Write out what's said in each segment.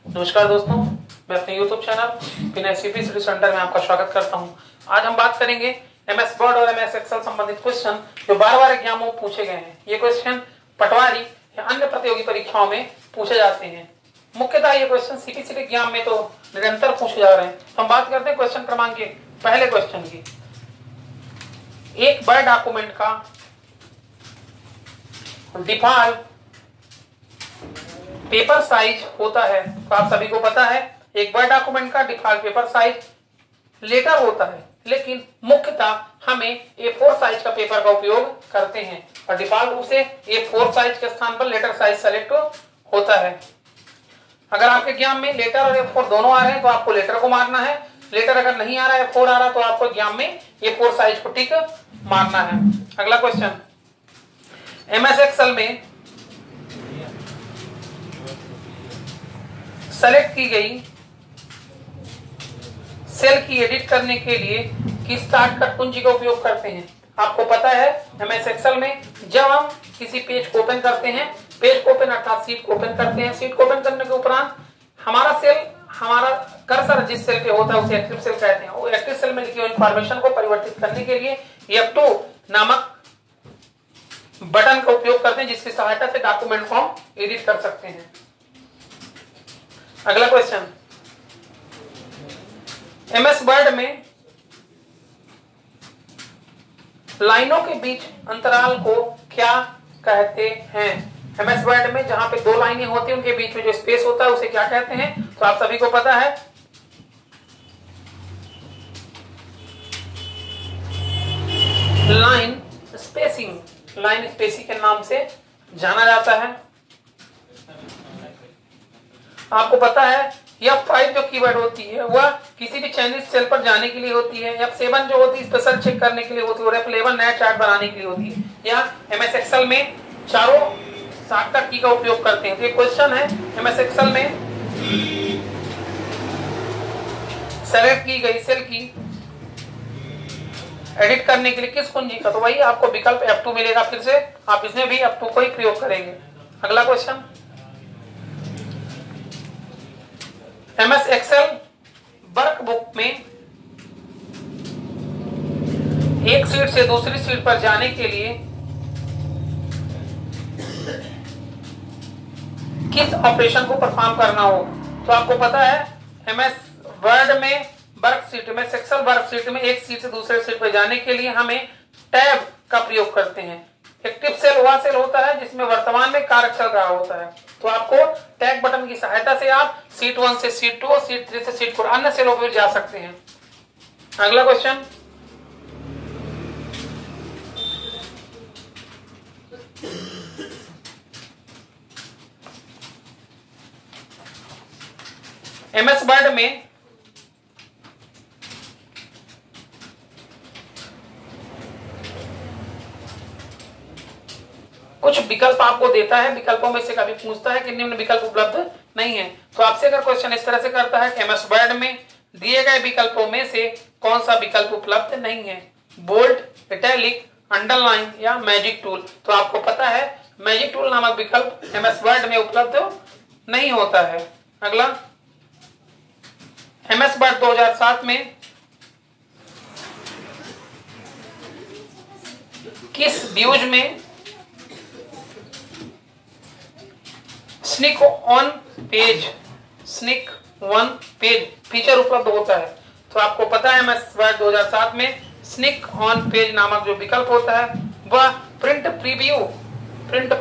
नमस्कार दोस्तों, मैं अपने YouTube चैनल विनय सीपी स्टडी सेंटर में आपका स्वागत करता हूं। आज हम बात करेंगे MS वर्ड और MS एक्सेल संबंधित क्वेश्चन जो बार-बार एग्जामों में पूछे गए हैं। ये क्वेश्चन पटवारी या अन्य प्रतियोगी परीक्षाओं में पूछे जाते हैं। मुख्यतः ये क्वेश्चन सीपीसी के एग्जाम में तो निरंतर पूछे जा रहे हैं। तो हम बात करते हैं क्वेश्चन क्रमांक के पहले क्वेश्चन की। एक वर्ड डॉक्यूमेंट का डिफॉल्ट पेपर साइज होता है। तो आप सभी को पता है एक वर्ड डॉक्यूमेंट का डिफॉल्ट पेपर साइज लेटर होता है, लेकिन मुख्यतः हमें A4 साइज का पेपर का उपयोग करते हैं और डिफॉल्ट रूप से A4 साइज के स्थान पर लेटर साइज सेलेक्ट होता है। अगर आपके एग्जाम में लेटर और A4 दोनों आ रहे हैं तो आपको लेटर को मारना है। लेटर अगर नहीं आ रहा है, A4 आ रहा है, तो आपको एग्जाम में A4 साइज को टिक मारना है। अगला क्वेश्चन, MS एक्सेल में सेलेक्ट की गई सेल की एडिट करने के लिए किस शॉर्टकट कुंजी का उपयोग करते हैं। आपको पता है MS एक्सेल में जब हम किसी पेज को ओपन करते हैं, पेज को ओपन अर्थात सीट को ओपन करते हैं, सीट को ओपन करने के उपरांत हमारा कर्सर जिस सेल पे होता है उसे एक्टिव सेल कहते हैं। वो एक्टिव सेल में लिखी हुई इंफॉर्मेशन को परिवर्तित करने के लिए F2 नामक बटन का उपयोग करते हैं, जिसकी सहायता से डॉक्यूमेंट को हम एडिट कर सकते हैं। अगला क्वेश्चन, MS वर्ड में लाइनों के बीच अंतराल को क्या कहते हैं। MS वर्ड में जहां पे दो लाइनें होती हैं उनके बीच में जो स्पेस होता है उसे क्या कहते हैं। तो आप सभी को पता है लाइन स्पेसिंग के नाम से जाना जाता है। आपको पता है F5 जो कीवर्ड होती है वह किसी भी चयनित सेल पर जाने के लिए होती है। F7 जो होती है स्पेशल चेक करने के लिए होती है और F11 नया चार्ट बनाने के लिए होती है। यहाँ MS एक्सेल में चारों शॉर्टकट की का उपयोग करते हैं। तो ये क्वेश्चन है MS एक्सेल में सेलेक्ट की गई सेल की एडिट करने के लिए किस कुंजी का, तो वही आपको विकल्प F2 मिलेगा। फिर से आप इसमें भी F2 को ही प्रयोग करेंगे। अगला क्वेश्चन, MS एक्सेल वर्कबुक में एक सीट से दूसरी सीट पर जाने के लिए किस ऑपरेशन को परफॉर्म करना हो। तो आपको पता है MS वर्ड में वर्कशीट में एक्सेल वर्कशीट में एक सीट से दूसरे सीट पर जाने के लिए हमें टैब का प्रयोग करते हैं। एक्टिव सेल वह सेल होता है जिसमें वर्तमान में कार्य चल रहा होता है। तो आपको टैग बटन की सहायता से आप सीट 1 से सीट 2 और सीट 3 से सीट 4 अन्य सेलों पर जा सकते हैं। अगला क्वेश्चन, MS वर्ड में कुछ विकल्प आपको देता है, विकल्पों में से कभी पूछता है कि निम्न विकल्प उपलब्ध नहीं है। तो आपसे अगर क्वेश्चन इस तरह से करता है कि MS वर्ड में दिए गए विकल्पों में से कौन सा विकल्प उपलब्ध नहीं है, बोल्ड, इटैलिक, अंडरलाइन या मैजिक टूल। तो आपको पता है मैजिक टूल नामक विकल्प MS वर्ड में उपलब्ध नहीं होता है। अगला, MS वर्ड 2007 में किस व्यूज में स्निक ऑन पेज फीचर उपलब्ध होता है। तो आपको पता है MS वर्ड 2007 में स्निक ऑन पेज नामक जो विकल्प होता है वह प्रिंट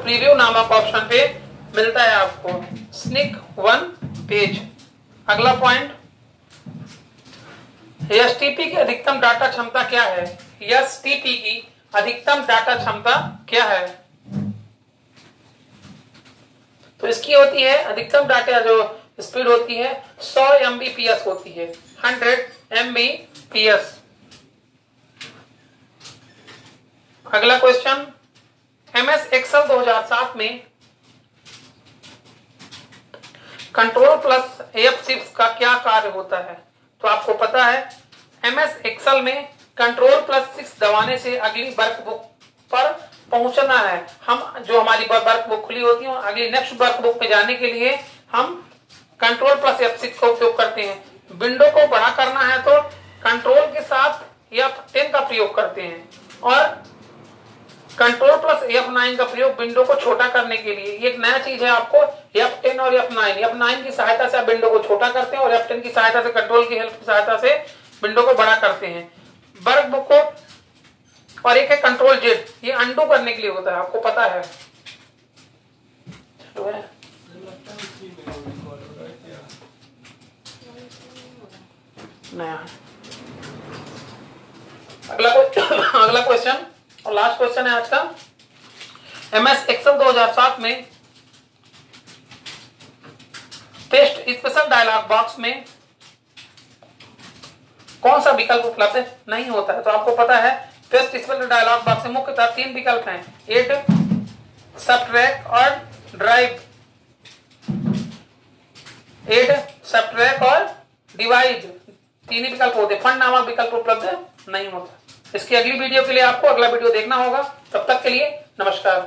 प्रीव्यू नामक ऑप्शन पे मिलता है आपको, स्निक ऑन पेज। अगला पॉइंट, एसटीपी की अधिकतम डाटा क्षमता क्या है। एसटीपी की अधिकतम डाटा क्षमता क्या है। तो इसकी होती है अधिकतम डाटा जो स्पीड होती है 100 Mbps होती है, 100 Mbps। अगला क्वेश्चन, MS एक्सेल 2007 में कंट्रोल प्लस F6 का क्या कार्य होता है। तो आपको पता है MS एक्सेल में कंट्रोल प्लस 6 दबाने से अगली वर्कबुक पर पहुंचना है। हम जो हमारी वर्कबुक खुली होती है अगली नेक्स्ट वर्कबुक पे जाने के लिए हम कंट्रोल प्लस F6 का उपयोग करते हैं। विंडो को बड़ा करना है तो कंट्रोल के साथ F10 का प्रयोग करते हैं और कंट्रोल प्लस F9 का प्रयोग विंडो को छोटा करने के लिए। ये एक नया चीज है आपको, F10 और F9 की सहायता से आप विंडो को छोटा करते हैं और F10 की सहायता से, कंट्रोल की हेल्प की सहायता से विंडो को बड़ा करते हैं। वर्क बुक को, और एक है कंट्रोल जेड, ये अंडू करने के लिए होता है, आपको पता है। नया अगला क्वेश्चन और लास्ट क्वेश्चन है आज का। MS एक्सेल 2007 में टेस्ट स्पेशल डायलॉग बॉक्स में कौन सा विकल्प उपलब्ध नहीं होता है? तो आपको पता है टेस्ट स्पेशल डायलॉग बॉक्स में मुख्यतः 3 विकल्प हैं, एड, सबट्रैक्ट और ड्राइव। एड, सबट्रैक्ट और डिवाइड, 3 ही विकल्प होते, फंड नामक विकल्प उपलब्ध नहीं होता। इसकी अगली वीडियो के लिए आपको अगला वीडियो देखना होगा। तब तक के लिए नमस्कार।